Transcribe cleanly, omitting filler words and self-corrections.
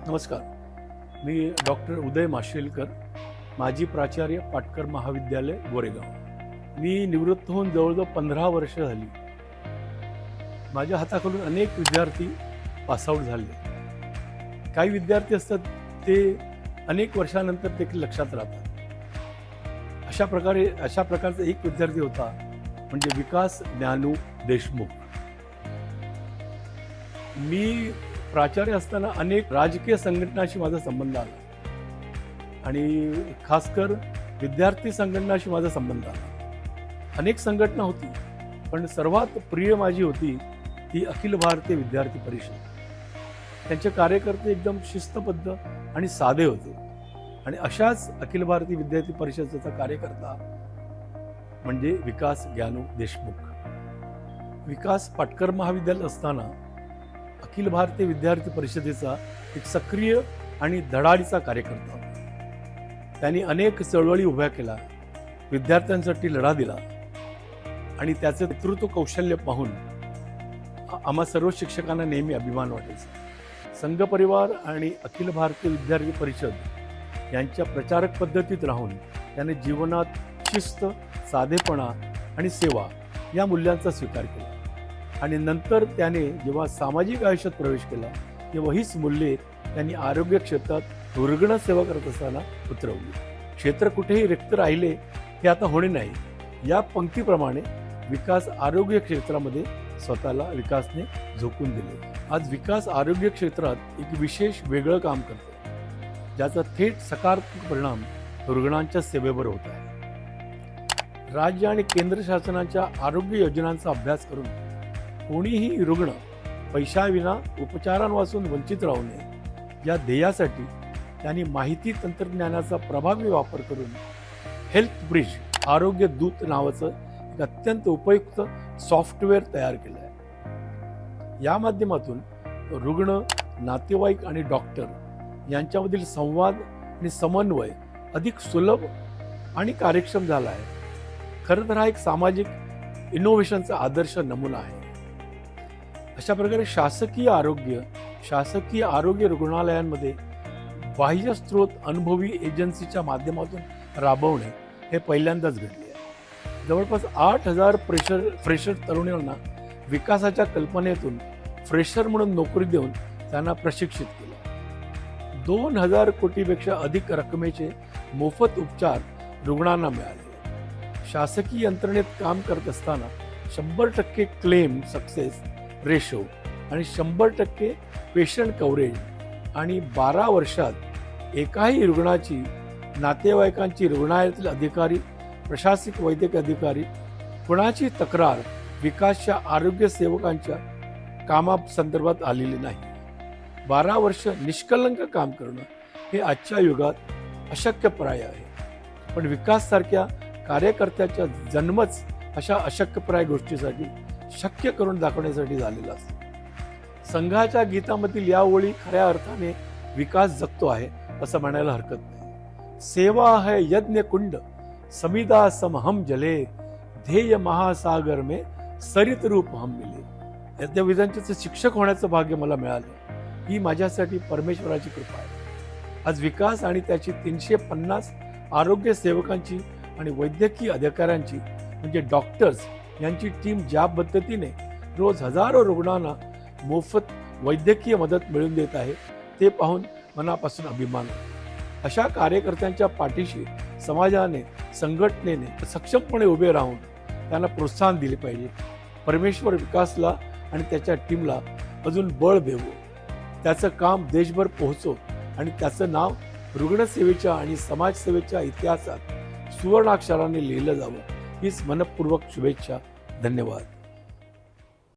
नमस्कार. मी डॉक्टर उदय माशेलकर, माजी प्राचार्य, पाटकर महाविद्यालय, गोरेगाव. मी निवृत्त होऊन जवळजवळ 15 वर्ष झाली. माझ्या हाताखालून अनेक विद्यार्थी पासआउट झाले. काही विद्यार्थी असतात ते अनेक वर्षानंतर ते लक्षात राहतात. अशा प्रकारचा एक विद्यार्थी होता, म्हणजे विकास ज्ञानू देशमुख. मी प्राचार्य असताना अनेक राजकीय संघटनांशी माझा संबंध आला आणि खासकर विद्यार्थी संघटनांशी माझा संबंध आला. अनेक संघटना होती, पण सर्वात प्रिय माझी होती ती अखिल भारतीय विद्यार्थी परिषद. त्यांचे कार्यकर्ते एकदम शिस्तबद्ध आणि साधे होते आणि अशाच अखिल भारतीय विद्यार्थी परिषदेचा कार्यकर्ता म्हणजे विकास ज्ञानू देशमुख. विकास पाटकर महाविद्यालयात असताना अखिल भारतीय विद्यार्थी परिषदेचा एक सक्रिय आणि धडाडीचा कार्यकर्ता होता. त्यांनी अनेक चळवळी उभ्या केल्या, विद्यार्थ्यांसाठी लढा दिला आणि त्याचे नेतृत्व कौशल्य पाहून आम्हा सर्व शिक्षकांना नेहमी अभिमान वाटायचा. संघ परिवार आणि अखिल भारतीय विद्यार्थी परिषद यांच्या प्रचारक पद्धतीत राहून त्याने जीवनात शिस्त, साधेपणा आणि सेवा या मूल्यांचा स्वीकार केला आणि नंतर त्याने जेव्हा सामाजिक आयुष्यात प्रवेश केला तेव्हा हीच मूल्ये त्यांनी आरोग्य क्षेत्रात रुग्णसेवा करत असताना उतरवली. क्षेत्र कुठेही रिक्त राहिले हे आता होणे नाही, या पंक्तीप्रमाणे विकास आरोग्य क्षेत्रामध्ये स्वतःला विकासने झोकून दिले. आज विकास आरोग्य क्षेत्रात एक विशेष वेगळं काम करतो, ज्याचा थेट सकारात्मक परिणाम रुग्णांच्या सेवेवर होत आहे. राज्य आणि केंद्र शासनाच्या आरोग्य योजनांचा अभ्यास करून कोणीही रुग्ण पैशाविना उपचारांपासून वंचित राहू नये या ध्येयासाठी त्यांनी माहिती तंत्रज्ञानाचा प्रभावी वापर करून हेल्थ ब्रिज आरोग्य दूत नावाचं एक अत्यंत उपयुक्त सॉफ्टवेअर तयार केलं आहे. या माध्यमातून रुग्ण, नातेवाईक आणि डॉक्टर यांच्यामधील संवाद आणि समन्वय अधिक सुलभ आणि कार्यक्षम झाला आहे. खरं तर हा एक सामाजिक इनोव्हेशनचा आदर्श नमुना आहे. अशा प्रकारे शासकीय आरोग्य रुग्णालयांमध्ये बाह्य स्रोत अनुभवी एजन्सीच्या माध्यमातून राबवणे हे पहिल्यांदाच घडले आहे. जवळपास 8,000 फ्रेशर तरुणांना विकासाच्या कल्पनेतून फ्रेशर म्हणून नोकरी देऊन त्यांना प्रशिक्षित केलं. 2,000 कोटीपेक्षा अधिक रकमेचे मोफत उपचार रुग्णांना मिळाले. शासकीय यंत्रणेत काम करत असताना 100% क्लेम सक्सेस रेशो आणि 100% पेशंट कव्हरेज आणि 12 वर्षात एकाही रुग्णाची, नातेवाईकांची, रुग्णालयातील अधिकारी, प्रशासकीय वैद्यकीय अधिकारी कुणाची तक्रार विकासच्या आरोग्य सेवकांच्या कामासंदर्भात आलेली नाही. 12 वर्ष निष्कलंक काम करणं हे आजच्या युगात अशक्यप्राय आहे, पण विकास सारख्या कार्यकर्त्याचा जन्मच अशा अशक्यप्राय गोष्टीसाठी शक्य करून दाखवण्यासाठी झालेला असतो. संघाच्या गीतामधील या ओळी खऱ्या अर्थाने विकास जगतो आहे असं म्हणायला हरकत नाही. सेवा है यज्ञ कुंड समिदा सम हम जले, ध्येय महासागर में सरित रूप हम मिले. या विधांचे शिक्षक होण्याचं भाग्य मला मिळालं. ही माझ्यासाठी परमेश्वराची कृपा आहे. आज विकास आणि त्याची 350 आरोग्य सेवकांची आणि वैद्यकीय अधिकाऱ्यांची म्हणजे डॉक्टर्स यांची टीम ज्या पद्धतीने रोज हजारो रुग्णांना मोफत वैद्यकीय मदत मिळवून देत आहे ते पाहून मनापासून अभिमान होतो. अशा कार्यकर्त्यांच्या पाठीशी समाजाने, संघटनेने सक्षमपणे उभे राहून त्यांना प्रोत्साहन दिले पाहिजे. परमेश्वर विकासला आणि त्याच्या टीमला अजून बळ देवो, त्याचं काम देशभर पोहोचो आणि त्याचं नाव रुग्णसेवेच्या आणि समाजसेवेच्या इतिहासात सुवर्णाक्षराने लिहिलं जावं हीच मनपूर्वक शुभेच्छा. धन्यवाद.